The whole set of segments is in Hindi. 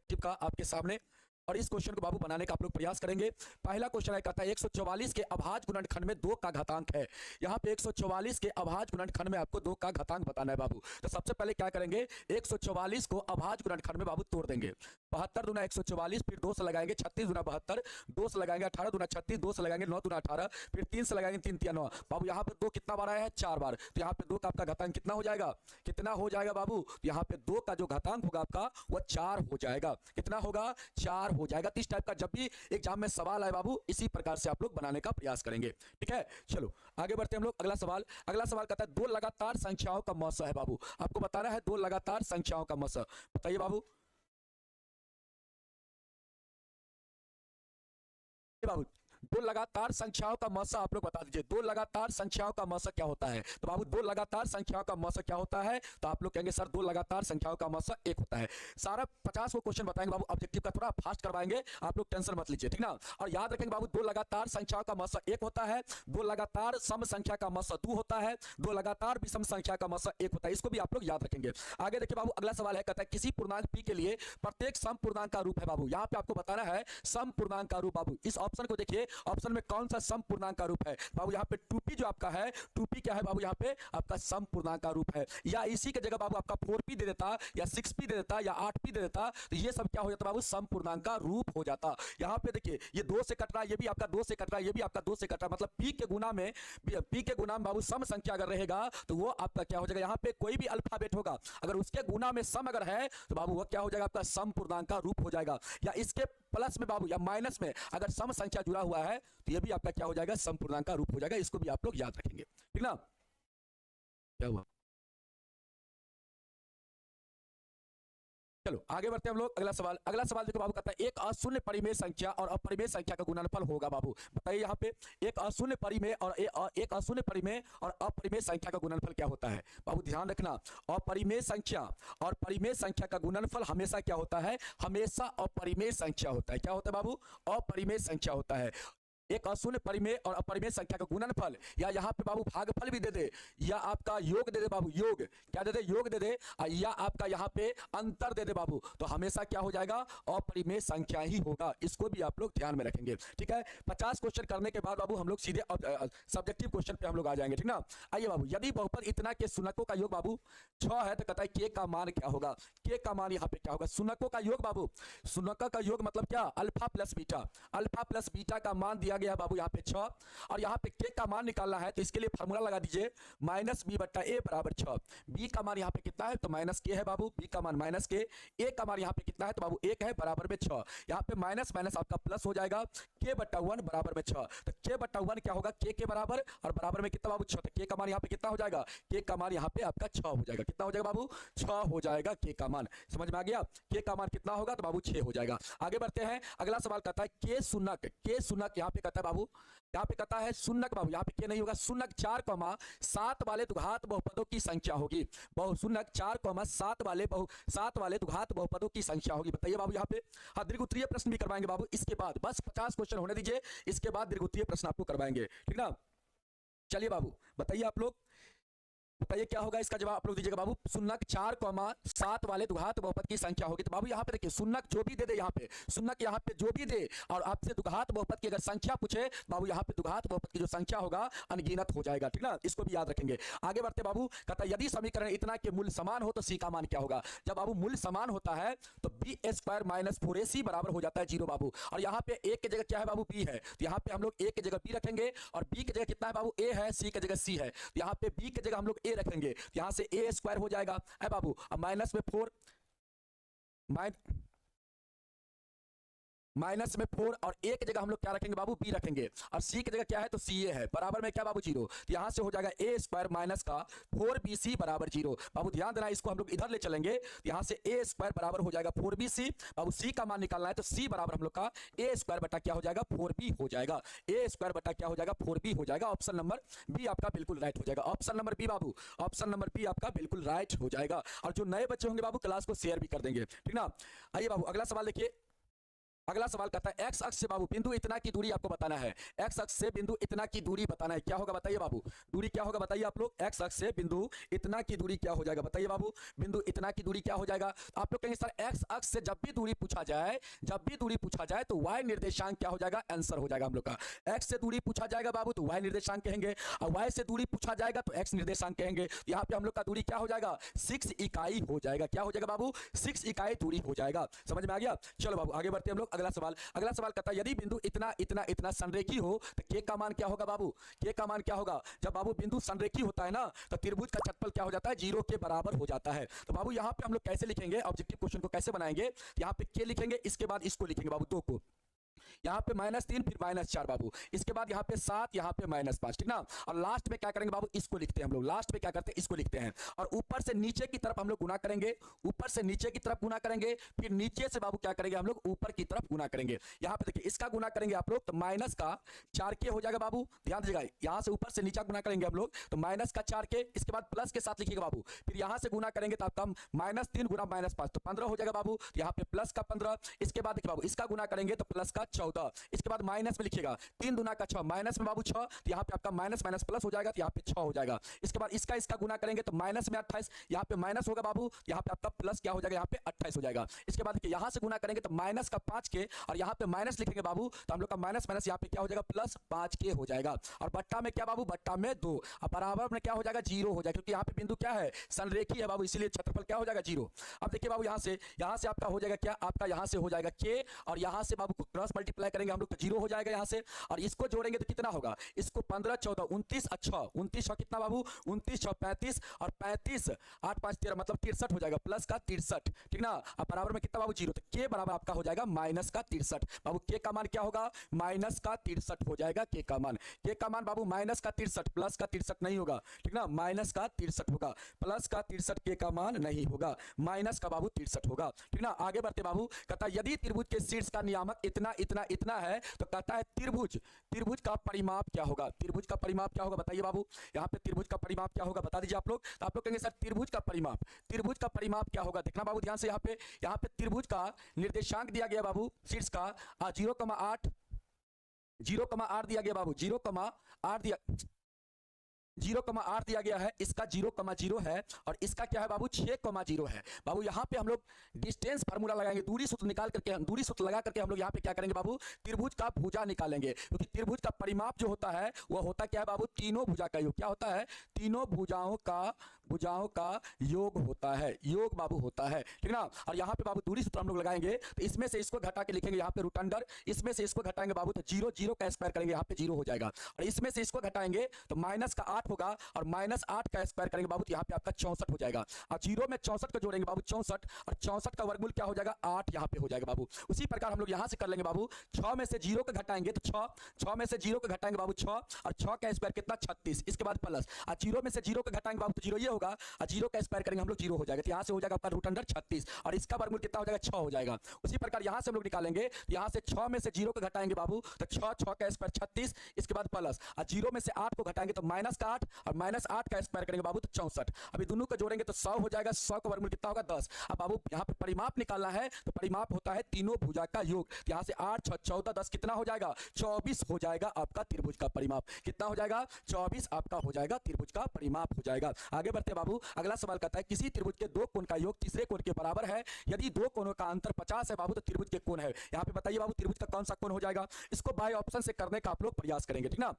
ऑब्जेक्टिव का आपके सामने, और इस क्वेश्चन को बाबू बनाने का आप लोग प्रयास करेंगे। पहला क्वेश्चन है, कहता है 144 के अभाज्य गुणनखंड में 2 का घातांक है। यहाँ पे 144 के अभाज्य गुणनखंड में आपको 2 का घातांक बताना है बाबू। तो सबसे पहले क्या करेंगे, 144 को अभाज्य गुणनखंड में बाबू तोड़ देंगे। 72 दूना 144, फिर 2 से लगाएंगे 36 दूना 72, 2 से लगाएंगे 18 दूना 36, 2 से लगाएंगे 9 दूना 18, फिर 3 से लगाएंगे 3 3 9। बाबू यहाँ पे 2 कितना बार आया है, 4 बार। तो यहाँ पे 2 का आपका घातांक कितना हो जाएगा, कितना हो जाएगा बाबू, तो यहाँ पे 2 का जो घातांक होगा आपका वह 4 हो जाएगा। कितना होगा, 4 हो जाएगा। इस टाइप का जब भी एग्जाम में सवाल आए बाबू, इसी प्रकार से आप लोग बनाने का प्रयास करेंगे। ठीक है, चलो आगे बढ़ते हैं हम लोग। अगला सवाल कहता है 2 लगातार संख्याओं का मौसा है बाबू। आपको बताना है 2 लगातार संख्याओं का मौसा। बताइए बाबू। बाबू 2 लगातार संख्याओं का मौसा आप लोग बता दीजिए। 2 लगातार संख्याओं का मौसा क्या होता है? तो बाबू 2 लगातार संख्याओं का मौसा क्या होता है? तो आप लोग कहेंगे सर 2 लगातार संख्याओं का मौसा 1 होता है। सारा 50 को क्वेश्चन बताएंगे बाबू, ऑब्जेक्टिव का थोड़ा फास्ट करवाएंगे, आप लोग टेंशन मत लीजिए, ठीक ना। और याद रखेंगे बाबू 2 लगातार संख्याओं का मौसा 1 होता है, 2 लगातार सम संख्या का मौसा 2 होता है, 2 लगातार विषम संख्या का मौसा 1 होता है। इसको भी आप लोग याद रखेंगे। आगे देखिए बाबू, अगला सवाल है, कहता है किसी पूर्णांक p के लिए प्रत्येक सम पूर्णांक का रूप है बाबू। यहाँ पे आपको बताना है सम पूर्णांक का रूप बाबू। इस ऑप्शन को देखिए, ऑप्शन में कौन सा सम पूर्णांक का रूप है बाबू। यहाँ पे 2p जो आपका है, 2p क्या है बाबू, यहाँ पे आपका सम पूर्णांक का रूप है। या इसी के जगह बाबू आपका 4p दे देता, या 6p दे देता, या 8p दे देता, तो ये सब क्या हो जाता बाबू, सम पूर्णांक का रूप हो जाता। यहाँ पे देखिए ये 2 से कट रहा है, ये भी आपका 2 से कट रहा है, ये भी आपका 2 से कट रहा है, मतलब p के गुना में बाबू सम संख्या अगर रहेगा तो वो आपका क्या हो जाएगा, यहाँ पे कोई भी अल्फाबेट होगा अगर उसके गुना में सम अगर है तो बाबू वो क्या हो जाएगा, आपका सम पूर्णांक का रूप हो जाएगा। या इसके प्लस में बाबू या माइनस में अगर सम संख्या जुड़ा हुआ है तो ये भी आपका क्या हो जाएगा, सम पूर्णांक का रूप हो जाएगा। इसको भी आप लोग याद रखेंगे, ठीक ना। क्या हुआ, चलो आगे बढ़ते हैं हम लोग। अगला सवाल देखो बाबू, कहता है एक अशून्य परिमेय संख्या और अपरिमेय संख्या का गुणनफल होगा बाबू। बताइए यहाँ पे एक अशून्य परिमेय और अपरिमेय संख्या का गुणनफल क्या होता है बाबू। ध्यान रखना, अपरिमेय संख्या और परिमेय संख्या का गुणनफल हमेशा क्या होता है, हमेशा अपरिमेय संख्या होता है। क्या होता है बाबू, अपरिमेय संख्या होता है। एक अशून्य परिमेय और अपरिमेय संख्या का गुणनफल, या यहाँ पे बाबू भागफल भी दे दे, या आपका योग दे दे बाबू, योग क्या दे दे, योग दे दे, या आपका यहाँ पे अंतर दे दे बाबू, तो हमेशा क्या हो जाएगा, अपरिमेय संख्या ही होगा। इसको भी आप लोग ध्यान में रखेंगे, ठीक है। 50 क्वेश्चन करने के बाद बाबू हम लोग सीधे सब्जेक्टिव क्वेश्चन पे हम लोग आ जाएंगे, ठीक ना। आइए बाबू, यदि बहुपद इतना के शुनकों का योग बाबू 6 है तो कहता है के का मान क्या होगा। के का मान यहाँ पे क्या होगा, शुनकों का योग बाबू, शुनकों का योग मतलब क्या, alpha plus beta, alpha plus beta का मान दिया गया बाबू यहाँ पे 6, और यहाँ पे के का मान निकालना है तो इसके लिए फार्मूला लगा दीजिए, माइनस बी बट्टा ए बराबर 6। बी का मान यहाँ पे कितना है तो माइनस के है बाबू, बी का मान माइनस के, ए का मान यहाँ पे कितना है तो बाबू 1 है बराबर में 6। यहाँ पे माइनस माइनस आपका प्लस हो जाएगा, के बट्टा 1 बराबर में 6। तो के बट्टा 1 क्या होगा, के बराबर, और बराबर में कितना बाबू 6, तो के का मान यहाँ पे कितना हो जाएगा, के का मान यहाँ पे आपका 6 हो जाएगा। कितना हो जाएगा बाबू, 6 हो जाएगा के का मान। समझ में आ गया, के का मान कितना होगा तो बाबू 6 हो जाएगा। आगे बढ़ते हैं, अगला सवाल कहता है के शून्यक यहाँ पे कहता है बाबू, यहाँ पे कहता है शून्यक बाबू, यहाँ पे के नहीं होगा, शून्यक 4,7 वाले द्विघात बहुपदों की संख्या होगी। शून्यक 4,7 वाले द्विघात बहुपदों की संख्या होगी। बताइए बाबू यहाँ पे, हाँ दीर्घ प्रश्न भी करवाएंगे बाबू इसके बाद, बस 50 क्वेश्चन होने दीजिए, इसके बाद दीर्घ प्रश्न आपको करवाएंगे, ठीक ना। चलिए बाबू बताइए, आप लोग बताइए क्या होगा इसका जवाब आप लोग दीजिएगा बाबू। शून्यक 4,7 वाले द्विघात बहुपद की संख्या होगी। तो बाबू यहाँ पे देखिए, शून्यक जो भी दे दे, यहाँ पे शून्यक यहाँ पे जो भी दे और आपसे द्विघात बहुपद की अगर संख्या पूछे बाबू, यहाँ पे द्विघात बहुपद की जो संख्या होगा अनगिनत हो जाएगा, ठीक ना। इसको भी याद रखेंगे। आगे बढ़ते बाबू, कहता है यदि समीकरण इतना के मूल्य समान हो तो सी का मान क्या होगा। जब बाबू मूल्य समान होता है तो बी स्क्वायर माइनस 4ac बराबर हो जाता है 0 बाबू। और यहाँ पे ए की जगह क्या है बाबू, बी है, तो यहाँ पे हम लोग ए की जगह बी रखेंगे, और बी की जगह कितना है बाबू, ए है, सी की जगह सी है, तो यहाँ पे बी की जगह हम लोग ए रखेंगे, यहाँ से ए स्क्वायर हो जाएगा है बाबू, अब माइनस में 4 माइनस में 4, और ए की जगह हम लोग क्या रखेंगे बाबू, बी रखेंगे, और सी की जगह क्या है तो सी ए है, बराबर में क्या बाबू 0। तो यहां से हो जाएगा ए स्क्वायर माइनस का 4bc बराबर 0। बाबू ध्यान देना, इसको हम लोग इधर ले चलेंगे, तो यहां से ए स्क्वायर बराबर हो जाएगा 4bc। बाबू सी का मान निकालना है तो सी बराबर हम लोग का ए स्क्वायर बटा क्या हो जाएगा, 4b हो जाएगा। ए स्क्वायर बटा क्या हो जाएगा, 4b हो जाएगा। ऑप्शन नंबर बी आपका बिल्कुल राइट हो जाएगा। ऑप्शन नंबर बी बाबू, ऑप्शन नंबर बी आपका बिल्कुल राइट हो जाएगा। और जो नए बच्चे होंगे बाबू क्लास को शेयर भी कर देंगे, ठीक ना। आइए बाबू अगला सवाल देखिए, अगला सवाल कहता है एक्स अक्ष से बाबू बिंदु इतना की दूरी आपको बताना है। एक्स अक्ष से बिंदु इतना की दूरी बताना है, क्या होगा बताइए बाबू, दूरी क्या होगा बताइए आप लोग। एक्स अक्ष से बिंदु इतना की दूरी क्या हो जाएगा बताइए बाबू, बिंदु इतना की दूरी क्या हो जाएगा। तो आप लोग कहेंगे सर एक्स अक्ष से जब भी दूरी पूछा जाए, जब भी दूरी पूछा जाए तो y निर्देशांक क्या हो जाएगा, आंसर हो जाएगा हम लोग का। x से दूरी पूछा जाएगा बाबू तो y निर्देशांक कहेंगे, और y से दूरी पूछा जाएगा तो x निर्देशांक कहेंगे। यहाँ पे हम लोग का दूरी क्या हो जाएगा, 6 इकाई हो जाएगा। क्या हो जाएगा बाबू, 6 इकाई दूरी हो जाएगा। समझ में आ गया। चलो बाबू आगे बढ़ते हैं हम लोग। अगला सवाल, अगला सवाल कहता है यदि बिंदु इतना इतना इतना संरेखी हो तो k का मान क्या होगा बाबू, k का मान क्या होगा। जब बाबू बिंदु संरेखी होता है ना तो त्रिभुज का क्षेत्रफल क्या हो जाता है, 0 के बराबर हो जाता है। तो बाबू यहाँ पे हम लोग कैसे लिखेंगे, ऑब्जेक्टिव क्वेश्चन को कैसे बनाएंगे, यहाँ पे k लिखेंगे, इसके बाद इसको लिखेंगे बाबू 2 को, यहाँ पे -3 फिर -4 बाबू, इसके बाद यहाँ पे 7 यहाँ पे -5, ठीक ना। और लास्ट में क्या करेंगे बाबू, इसको लिखते हैं हम लोग, लास्ट में क्या करते हैं इसको लिखते हैं, और ऊपर से नीचे की तरफ हम लोग गुना करेंगे, ऊपर से नीचे की तरफ गुना करेंगे, फिर नीचे से बाबू क्या करेंगे हम लोग ऊपर की तरफ गुना करेंगे। यहाँ पे देखिए इसका गुना करेंगे आप लोग तो माइनस का 4k हो जाएगा बाबू, ध्यान दीजिएगा, यहाँ से ऊपर से नीचे गुना करेंगे हम लोग तो माइनस का 4k, इसके बाद प्लस के साथ लिखिएगा बाबू, फिर यहाँ से गुना करेंगे तो आपका -3 गुना -5 तो 15 हो जाएगा बाबू, यहाँ पे प्लस का 15, इसके बाद देखिए बाबू इसका गुना करेंगे तो प्लस का 14, इसके बाद माइनस में लिखिएगा 3 दूना का 6, माइनस में बाबू 6 तो यहाँ पे आपका माइनस माइनस प्लस हो जाएगा तो यहाँ पे 6 हो जाएगा। इसके बाद इसका गुना करेंगे तो माइनस में 28, यहाँ पे माइनस होगा बाबू, यहाँ पे आपका प्लस क्या हो जाएगा, यहाँ पे 28 हो जाएगा। इसके बाद देखिए यहाँ से गुना करेंगे तो माइनस का 5k और यहाँ पे माइनस लिखेंगे बाबू तो हम लोग का माइनस माइनस यहाँ पे क्या हो जाएगा प्लस 5k हो जाएगा। और बट्टा में क्या बाबू, बट्टा में 2 और बराबर में क्या हो जाएगा 0 हो जाएगा, क्योंकि यहाँ पे बिंदु क्या है संरेखी है बाबू, इसीलिए क्षेत्रफल क्या हो जाएगा 0। अब देखिए बाबू यहाँ से आपका हो जाएगा क्या, आपका यहाँ से हो जाएगा k और यहाँ से बाबू क्रॉस मल्टीप्लाई करेंगे हम लोग तो 0 हो जाएगा यहाँ से, और इसको जोड़ेंगे तो कितना होगा, इसको 15 14 29 अच्छा 29 कितना बाबू 29 6 35 और 35 8 5 13 मतलब 63 हो जाएगा, प्लस का 63, ठीक ना। अब बराबर में कितना बाबू 0, तो k बराबर आपका हो जाएगा माइनस का 63 बाबू, k का मान क्या होगा माइनस का 63 हो जाएगा, k का मान बाबू माइनस का 63 प्लस का 63 नहीं होगा, ठीक ना, माइनस का 63 होगा, प्लस का 63 k का मान नहीं होगा, माइनस का बाबू 63 होगा, ठीक ना। आगे बढ़ते बाबू, कहता है यदि त्रिभुज के शीर्ष का नियामक इतना इतना इतना है तो कहता है त्रिभुज का परिमाप क्या होगा, त्रिभुज का परिमाप क्या होगा बताइए बाबू, यहाँ पे त्रिभुज का परिमाप क्या होगा बता दीजिए आप लोग। तो आप लोग कहेंगे सर त्रिभुज का परिमाप क्या होगा, देखना बाबू ध्यान से, यहाँ पे त्रिभुज का निर्देशांक दिया गया बाबू शीर्ष का 0,8 दिया गया बाबू, 0,8 दिया गया है, इसका 0,0 है और इसका क्या है बाबू 6,0 है बाबू। यहाँ पे हम लोग डिस्टेंस फार्मूला लगाएंगे, दूरी सूत्र निकाल करके, दूरी सूत्र लगा करके हम लोग यहाँ पे क्या करेंगे बाबू त्रिभुज का भुजा निकालेंगे, क्योंकि त्रिभुज का परिमाप जो होता है वह होता क्या है बाबू तीनों भुजा का योग, क्या होता है तीनों भुजाओं का योग होता है, योग बाबू होता है, ठीक ना। और यहाँ पे बाबू दूरी सूत्र हम लोग लगाएंगे तो इसमें से इसको घटा के लिखेंगे यहाँ पे रूट अंडर, इसमें से इसको घटाएंगे बाबू तो 0 का स्क्वायर करेंगे यहाँ पे 0 हो जाएगा, और इसमें से इसको घटाएंगे तो माइनस का 8 होगा और -8 का स्क्वायर करेंगे बाबू तो यहाँ पे आपका 64 हो जाएगा, और 0 में 64 को जोड़ेंगे बाबू 64 और 64 का वर्गमूल क्या हो जाएगा 8 यहाँ पे हो जाएगा बाबू। उसी प्रकार हम लोग यहाँ से कर लेंगे बाबू, 6 में से 0 को घटाएंगे तो 6 में से 0 को घटाएंगे बाबू 6 और 6 का स्क्वायर कितना 36, इसके बाद प्लस और 0 में से 0 को घटाएंगे बाबू तो 0 ये होगा और 0 का स्क्वायर करेंगे हम लोग 0 हो जाएगा, तो यहाँ से हो जाएगा आपका रूट अंडर 36 और इसका वर्गमूल कितना हो जाएगा 6 हो जाएगा। उसी प्रकार यहाँ से हम लोग निकालेंगे, यहाँ से 6 में से 0 को घटाएंगे बाबू तो 6 का स्क्वायर 36, इसके बाद प्लस और 0 में से 8 को घटाएंगे तो माइनस का 8 और -8 का स्क्वायर करेंगे बाबू तो 64, अभी दोनों को जोड़ेंगे तो 100 हो जाएगा, 100 का वर्गमूल कितना होगा 10। अब बाबू यहाँ पे परिमाप निकालना है तो परिमाप होता है तीनों भुजा का योग, यहाँ से 8 6 14 10 कितना हो जाएगा 24 हो जाएगा आपका त्रिभुज का परिमाप, कितना हो जाएगा 24 आपका हो जाएगा त्रिभुज का परिमाप हो जाएगा। आगे बढ़ते बाबू, अगला सवाल कहता है किसी त्रिभुज के दो कोण का योग तीसरे कोण के बराबर है, यदि दो कोणों का अंतर 50 है बाबू तो त्रिभुज के कोण है। यहाँ पे बताइए बाबू त्रिभुज का कौन सा कोण हो जाएगा, इसको बाय ऑप्शन से करने का आप लोग प्रयास करेंगे, ठीक ना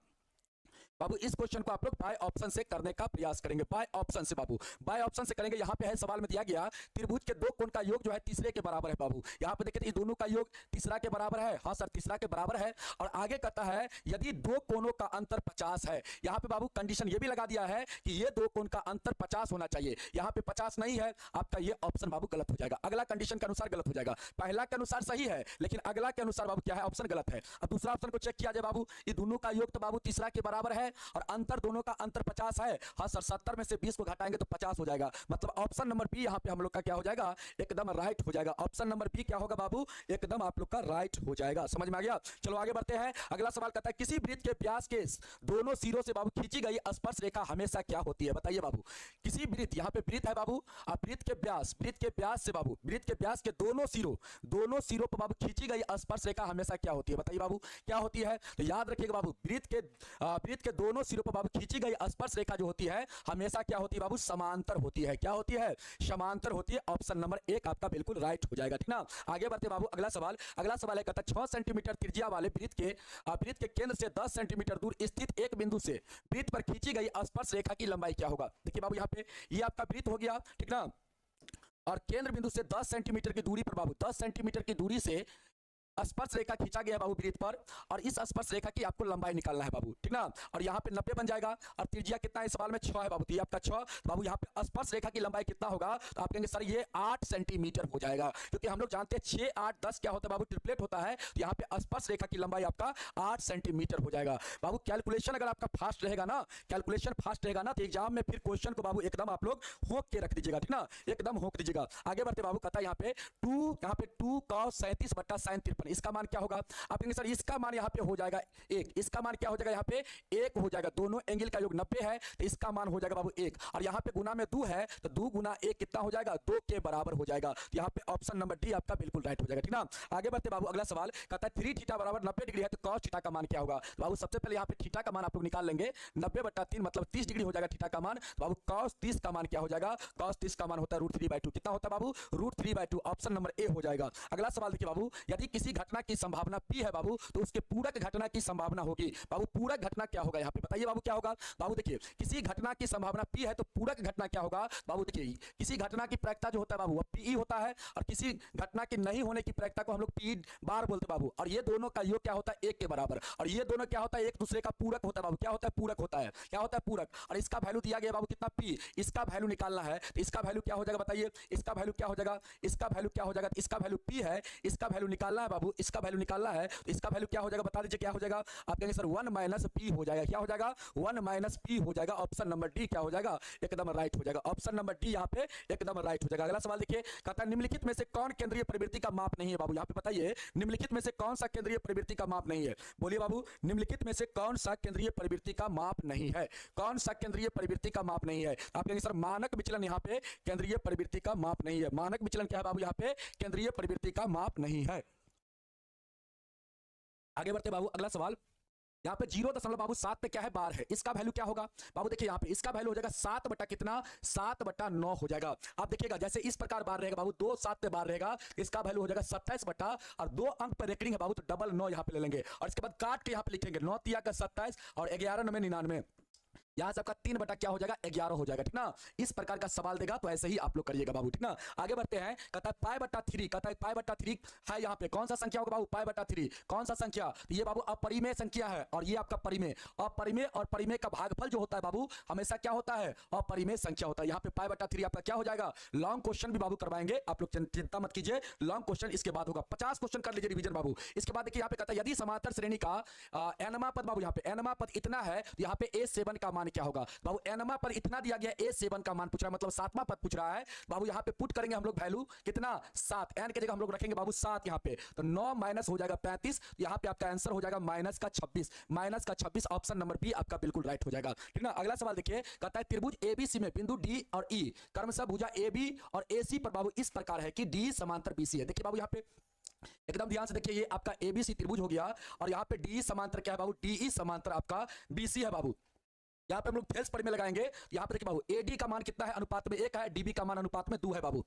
बाबू। इस क्वेश्चन को आप लोग बाय ऑप्शन से करने का प्रयास करेंगे, बाय ऑप्शन से बाबू, बाय ऑप्शन से करेंगे। यहाँ पे है सवाल में दिया गया त्रिभुज के दो कोण का योग जो है तीसरे के बराबर है बाबू, यहाँ पे देखिए दोनों का योग तीसरा के बराबर है, हाँ सर तीसरा के बराबर है। और आगे कहता है यदि दो कोणों का अंतर 50 है, यहाँ पे बाबू कंडीशन ये भी लगा दिया है कि ये दो कोण का अंतर 50 होना चाहिए, यहाँ पे 50 नहीं है, आपका ये ऑप्शन बाबू गलत हो जाएगा, अगला कंडीशन के अनुसार गलत हो जाएगा। पहला के अनुसार सही है लेकिन अगला के अनुसार बाबू क्या है ऑप्शन गलत है। अब दूसरा ऑप्शन को चेक किया जाए बाबू, ये दोनों का योग तो बाबू तीसरा के बराबर है, है और अंतर दोनों का अंतर 50 है। हाँ सर, 70 में से 20 को घटाएंगे तो 50 हो जाएगा। मतलब ऑप्शन नंबर बी यहाँ पे हम लोग का क्या हो जाएगा, एकदम राइट हो जाएगा। ऑप्शन नंबर बी क्या होगा बाबू, एकदम आप लोग का राइट हो जाएगा। समझ में आ गया? चलो आगे बढ़ते हैं। अगला सवाल कहता है किसी वृत्त के व्यास के दोनों सिरों से बाबू खींची गई स्पर्श रेखा हमेशा क्या होती है? बताइए बाबू। किसी वृत्त, यहाँ पे वृत्त है बाबू, आप वृत्त के व्यास से बाबू, वृत्त के व्यास के दोनों सिरों पर बाबू खींची गई स्पर्श रेखा हमेशा क्या होती है? बताइए बाबू क्या होती है? तो याद रखिएगा बाबू, वृत्त के दोनों सिरों पर बाबू खींची गई स्पर्श रेखा जो होती है हमेशा क्या होती है बाबू, समांतर होती है। क्या होती है? समांतर होती है। ऑप्शन नंबर एक आपका बिल्कुल राइट हो जाएगा, ठीक ना। आगे बढ़ते बाबू, अगला सवाल है कहता है 6 सेंटीमीटर त्रिज्या वाले वृत्त के केंद्र से 10 सेंटीमीटर दूर स्थित एक बिंदु से वृत्त पर खींची गई स्पर्श रेखा की लंबाई क्या होगा? देखिए बाबू यहाँ पे ये आपका वृत्त हो गया, ठीक ना, और केंद्र बिंदु से 10 सेंटीमीटर की दूरी पर बाबू, 10 सेंटीमीटर की दूरी से स्पर्श रेखा खींचा गया बाबू वृत्त पर, और इस स्पर्श रेखा की आपको लंबाई निकालना है बाबू, ठीक ना। और यहाँ पे 90 बन जाएगा, और त्रिज्या कितना है इस सवाल में? 6 है बाबू। तो ये आपका 6 बाबू, यहाँ पे स्पर्श रेखा की लंबाई कितना होगा? तो आप कहेंगे सर ये 8 सेंटीमीटर हो जाएगा, क्योंकि हम लोग जानते हैं 6 8 10 क्या होता है बाबू, ट्रिपलेट होता है। तो यहाँ पे स्पर्श रेखा की लंबाई आपका 8 सेंटीमीटर हो जाएगा बाबू। कैलकुलेशन अगर आपका फास्ट रहेगा ना, तो एग्जाम में फिर क्वेश्चन को बाबू एकदम आप लोग होक के रख दीजिएगा, ठीक ना, एकदम होक दीजिएगा। आगे बढ़ते बाबू, कहता है यहाँ पे 2 cos 37/sin53, इसका मान क्या होगा? आप कहेंगे सर इसका मान यहाँ पे हो जाएगा 1, इसका मान क्या हो जाएगा? यहाँ पे 1 हो जाएगा। दोनों एंगल का योग 90 है, तो इसका मान हो जाएगा बाबू 1, और यहाँ पे गुना में 2 है, तो 2 गुना 1 कितना हो जाएगा? 2 के बराबर हो जाएगा। तो यहाँ पे ऑप्शन नंबर डी आपका बिल्कुल राइट हो जाएगा, ठीक ना। आगे बढ़ते बाबू, अगला सवाल कहता है 3 थीटा बराबर 90 डिग्री है, तो cos थीटा का मान क्या होगा? तो बाबू सबसे पहले यहाँ पे थीटा का मान आप लोग निकाल लेंगे, 90/3 मतलब 30 डिग्री हो जाएगा थीटा का मान। तो बाबू cos 30 का मान क्या हो जाएगा? cos 30 का मान होता है √3/2। कितना होता है बाबू? √3/2। ऑप्शन नंबर ए हो जाएगा। अगला सवाल देखिए बाबू, यदि किसी घटना की संभावना P है बाबू, तो उसके पूरक घटना की संभावना होगी बाबू। पूरक घटना क्या होगा यहाँ पे? बताइए बाबू क्या होगा? बाबू देखिए, किसी घटना की संभावना P है तो पूरक घटना क्या होगा बाबू? देखिए किसी घटना की प्रायिकता जो होता है बाबू वो PE होता है, और किसी घटना की नहीं होने की प्रायिकता को हम लोग P बार बोलते हैं बाबू। और ये दोनों का योग क्या होता है? 1 के बराबर। और ये दोनों क्या होता है? एक दूसरे का पूरक होता है बाबू। क्या होता है? पूरक होता है। क्या होता है? पूरक। और इसका वैल्यू दिया गया बाबू कितना? P। इसका वैल्यू निकालना है, तो इसका वैल्यू क्या हो जाएगा? बताइए इसका वैल्यू क्या हो जाएगा? इसका वैल्यू क्या हो जाएगा? इसका वैल्यू P है, इसका वैल्यू निकालना है बाबू, इसका वैल्यू निकालना है, तो इसका वैल्यू क्या हो जाएगा? बता दीजिए क्या हो जाएगा? आप कहेंगे सर 1 - P हो जाएगा। क्या हो जाएगा? 1 - P हो जाएगा। ऑप्शन नंबर डी क्या हो जाएगा? एकदम राइट हो जाएगा। ऑप्शन नंबर डी यहाँ पे एकदम राइट हो जाएगा। अगला सवाल देखिए, कहता है निम्नलिखित में से कौन केंद्रीय प्रवृत्ति का माप नहीं है बाबू? यहाँ पे बताइए निम्नलिखित में से कौन सा केंद्रीय प्रवृत्ति का माप नहीं है? बोलिए बाबू, निम्नलिखित में से कौन सा केंद्रीय प्रवृत्ति का माप नहीं है? कौन सा केंद्रीय प्रवृत्ति का माप नहीं है? आप कहेंगे सर मानक विचलन यहाँ पे केंद्रीय प्रवृत्ति का माप नहीं है। मानक विचलन क्या है बाबू? यहाँ पे केंद्रीय प्रवृत्ति का माप नहीं है। आगे बढ़ते बाबू, अगला सवाल यहाँ पे 0 बाबू 7 पे क्या है? बार है, इसका वैल्यू क्या होगा बाबू? देखिए यहाँ पे इसका वैल्यू हो जाएगा 7 बटा कितना? 7/9 हो जाएगा। आप देखिएगा जैसे इस प्रकार बार रहेगा बाबू, 2 7 पे बार रहेगा, इसका वैल्यू हो जाएगा 27 बटा, और 2 अंक पर रेकरिंग है बाबू, तो डबल 9 यहाँ पे ले लेंगे, और इसके बाद काट के यहाँ पे लिखेंगे 9 तिया का 27 और 11 9 99, यहाँ से आपका 3 बटा क्या हो जाएगा? 11 हो जाएगा, ठीक ना। इस प्रकार का सवाल देगा तो ऐसे ही आप लोग करिएगा बाबू, ठीक ना। आगे बढ़ते हैं, कहता है π/3, कहता है π/3 है यहाँ पे कौन सा संख्या होगा बाबू? π/3 कौन सा संख्या? तो ये बाबू अपरिमेय संख्या है, और ये आपका परिमेय। अपरिमेय और परिमेय का भागफल जो होता है बाबू हमेशा क्या होता है? अपरिमेय संख्या होता है। यहाँ पे π/3 आपका क्या हो जाएगा? लॉन्ग क्वेश्चन भी बाबू करवाएंगे, आप लोग चिंता मत कीजिए, लॉन्ग क्वेश्चन इसके बाद होगा। 50 क्वेश्चन कर लीजिए रिवीजन बाबू। इसके बाद देखिए यहाँ पे कहता है यदि समांतर श्रेणी का एनमा पद बाबू, यहाँ पे एनमा पद इतना है, तो यहाँ पे A7 का मान क्या होगा बाबू? एनमा पर इतना दिया गया, A7 का मान पूछ रहा है, मतलब 7वां पद पूछ रहा है बाबू। यहाँ पे पुट करेंगे हम लोग वैल्यू कितना? 7, एन के जगह हम लोग रखेंगे बाबू 7 यहाँ पे, तो 9 माइनस हो जाएगा 35, यहाँ पे आपका आंसर हो जाएगा -26। ऑप्शन नंबर बी आपका बिल्कुल राइट हो जाएगा, ठीक ना। अगला सवाल देखिए, कहता है त्रिभुज ABC में बिंदु D और E क्रमशः भुजा AB और AC पर बाबू इस प्रकार है कि D समांतर BC है। देखिए बाबू यहाँ पे एकदम ध्यान से देखिए, ये आपका ABC त्रिभुज हो गया, और यहाँ पे DE समांतर क्या है बाबू? DE समांतर आपका BC है बाबू। यहाँ पे हम लोग फेल्स पर में लगाएंगे, यहाँ पे देखिए बाबू AD का मान कितना है? अनुपात में 1 है, DB का मान अनुपात में 2 है बाबू,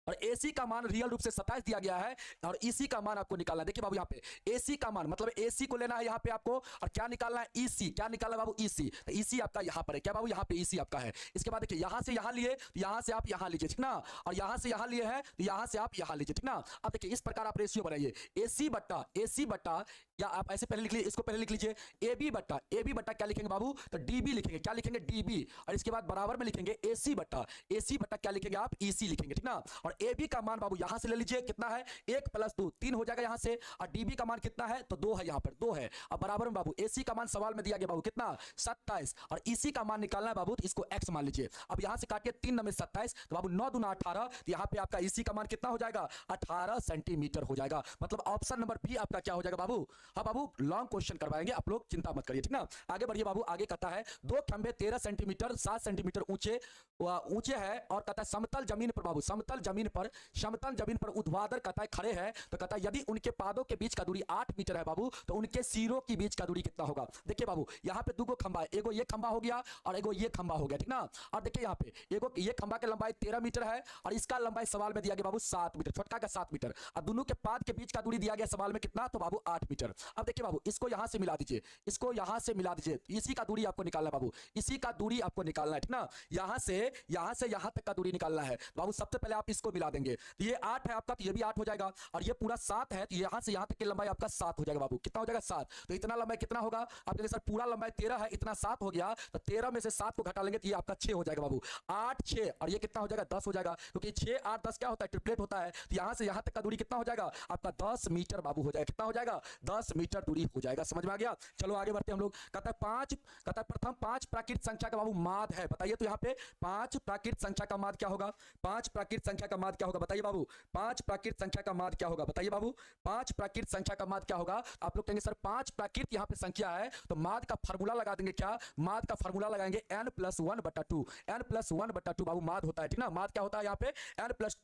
और AC का मान रियल रूप से 27 दिया गया है, और EC का मान आपको निकालना है। देखिए बाबू यहाँ पे AC का मान मतलब AC को लेना है यहाँ पे आपको, और क्या निकालना है? EC। क्या निकालना है बाबू? EC। तो EC आपका यहाँ पर है, क्या बाबू? यहाँ पे EC आपका है। इसके बाद देखिए यहाँ से यहाँ लिए, तो यहाँ से आप यहाँ लीजिए, ठीक ना, और यहाँ से यहाँ लिए हैं, तो यहाँ से आप यहाँ लीजिए, ठीक ना। अब देखिए इस प्रकार आप रेशियो बनाइए, AC बट्टा, या आप ऐसे पहले लिख लीजिए, इसको पहले लिख लीजिए AB बट्टा क्या लिखेंगे बाबू? तो DB लिखेंगे। क्या लिखेंगे? DB। और इसके बाद बराबर में लिखेंगे AC बट्टा क्या लिखेंगे आप? EC लिखेंगे, ठीक ना। और ए बी का मान बाबू यहां से ले लीजिए, कितना है 1 + 2 3 हो जाएगा यहां से, और डी बी का मान कितना है तो 2 है, यहां पर 2 है। अब बराबर में बाबू ए सी का मान सवाल में दिया गया बाबू कितना 27, और इसी का मान निकालना है बाबू, तो इसको x मान लीजिए। अब यहां से काटिए 3 9 27, तो बाबू 9 दूना 18, तो यहां पे आपका इसी का मान कितना हो जाएगा 18 सेंटीमीटर हो जाएगा। मतलब ऑप्शन नंबर बी आपका क्या हो जाएगा बाबू। हाँ बाबू लॉन्ग क्वेश्चन करवाएंगे, आप लोग चिंता मत करिए, ठीक ना। आगे बढ़िए बाबू, आगे कहता है दो खंभे 13 सेंटीमीटर 7 सेंटीमीटर ऊंचे है, और कहता है समतल जमीन पर बाबू, समतल जमीन पर ऊर्ध्वाधर कहता है खड़े हैं, तो कहता है यदि उनके पादों के बीच का दूरी 8 मीटर है बाबू, तो उनके सिरों के बीच का दूरी कितना होगा। देखिए बाबू यहाँ पे दो खंभा है, एगो ये खंभा हो गया और एगो ये खंभा हो गया, ठीक ना। और देखिए यहाँ पे एगो ये खंभा की लंबाई 13 मीटर है, और इसका लंबाई सवाल में दिया गया बाबू 7 मीटर, छोटका का 7 मीटर, और दोनों के पाद के बीच का दूरी दिया गया सवाल में कितना तो बाबू 8 मीटर। अब देखिए बाबू इसको यहां से मिला दीजिए, इसको यहां से मिला दीजिए, इसी का दूरी आपको निकालना है बाबू, इसी का दूरी आपको निकालना है, ठीक ना। यहां से यहां तक का दूरी निकालना है बाबू। सबसे पहले आप इसको मिला देंगे, तो ये 8 है आपका, तो ये भी 8 हो जाएगा, और ये पूरा 7 है, तो यहां से यहां तक की लंबाई आपका 7 हो जाएगा बाबू। कितना हो जाएगा 7, तो इतना लंबाई कितना होगा आप कहेंगे सर पूरा लंबाई 13 है, इतना 7 हो गया, तो 13 में से 7 को घटा लेंगे तो ये आपका 6 हो जाएगा बाबू। 8 6 और ये कितना हो जाएगा 10 हो जाएगा, क्योंकि 6 8 10 क्या होता है ट्रिपलेट होता है, तो यहां से यहां तक का दूरी कितना हो जाएगा आपका 10 मीटर बाबू हो जाएगा। कितना हो जाएगा 10 मीटर दूरी हो जाएगा, समझ में आ गया। चलो आगे बढ़ते हम लोग। कहता है प्रथम 5 प्राकृत संख्या का बाबू माद है, बताइए। तो यहाँ पे 5 प्राकृत संख्या का माद क्या होगा, 5 प्राकृत संख्या का माद क्या होगा बताइए बाबू, 5 प्राकृत संख्या का माद क्या होगा बताइए बाबू, 5 प्राकृत संख्या का माद क्या होगा। आप लोग कहेंगे सर 5 प्राकृत यहाँ पे संख्या है, तो माद का फार्मूला लगा देंगे, क्या माद का फार्मूला लगाएंगे n + 1/2, n + 1/2 बाबू माद होता है, ठीक ना। माद क्या होता है यहाँ पे n +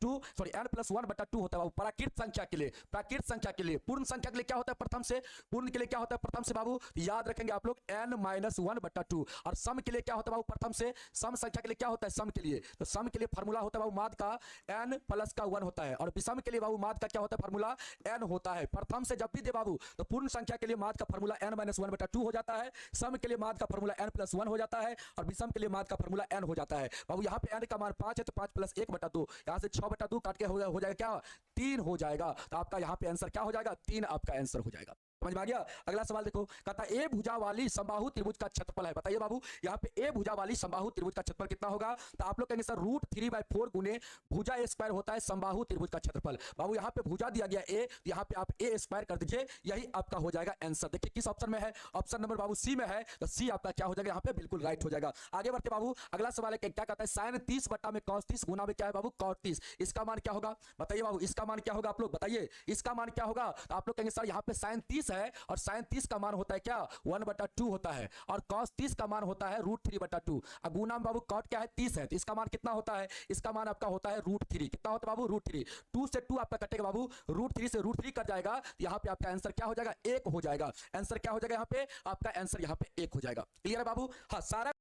1/2 होता है बाबू प्राकृत संख्या के लिए। प्राकृत संख्या के लिए, पूर्ण संख्या के लिए क्या होता है प्रथम से, पूर्ण के लिए क्या होता है प्रथम से बाबू, याद रखेंगे आप लोग n - 1/2, और सम के लिए क्या होता है बाबू प्रथम से, सम संख्या के लिए क्या होता है सम के लिए, तो सम के लिए फार्मूला होता है बाबू माद का n + 1 होता है, और विषम के लिए बाबू माद का क्या होता है फार्मूला n होता है। प्रथम से जब भी दे बाबू तो पूर्ण संख्या के लिए माद का फार्मूला n - 1/2 हो जाता है, सम के लिए माद का फार्मूला n + 1 हो जाता है, और विषम के लिए माद का फार्मूला n हो जाता है बाबू। यहाँ पे n का मान 5 है, तो 5 + 1/2, यहाँ से 6/2 काट के हो जाएगा क्या 3 हो जाएगा, तो आपका यहाँ पे आंसर क्या हो जाएगा 3 आपका आंसर हो जाएगा। समझ में आ गया। अगला सवाल देखो, कहता है ए भुजा वाली समबाहु त्रिभुज का क्षेत्रफल है, बताइए बाबू। यहाँ पे ए भुजा वाली समबाहु त्रिभुज का क्षेत्रफल कितना होगा, तो आप लोग कहेंगे सर √3/4 गुने भुजा स्क्वायर होता है समबाहु त्रिभुज का क्षेत्रफल। बाबू यहाँ पे भुजा दिया गया ए, यहाँ पे आप ए स्क्वायर कर दीजिए, यही आपका हो जाएगा आंसर। देखिए किस ऑप्शन में है, ऑप्शन नंबर बाबू सी में है, तो सी आपका क्या हो जाएगा यहाँ पे बिल्कुल राइट हो जाएगा। आगे बढ़ते बाबू, अगला सवाल है क्या कहता है sin 30 बटा में cos 30 गुना में क्या है बाबू cot 30, इसका मान क्या होगा बताइए बाबू, इसका मान क्या होगा आप लोग बताइए, इसका मान क्या होगा। तो आप लोग कहेंगे सर यहाँ पे sin 30 है, और sin 30 का मान होता है क्या 1/2 होता है, और cos 30 का मान होता है √3/2, गुना में बाबू cot क्या है 30 है, तो इसका मान कितना होता है, इसका मान आपका होता है √3, कितना होता है बाबू √3, 2 से 2 आपका कटेगा बाबू, √3 से √3 कट जाएगा, तो यहाँ पे आपका आंसर क्या हो जाएगा 1 हो जाएगा। आंसर क्या हो जाएगा यहाँ पे आपका आंसर यहाँ पे 1 हो जाएगा। क्लियर है बाबू। हाँ सारा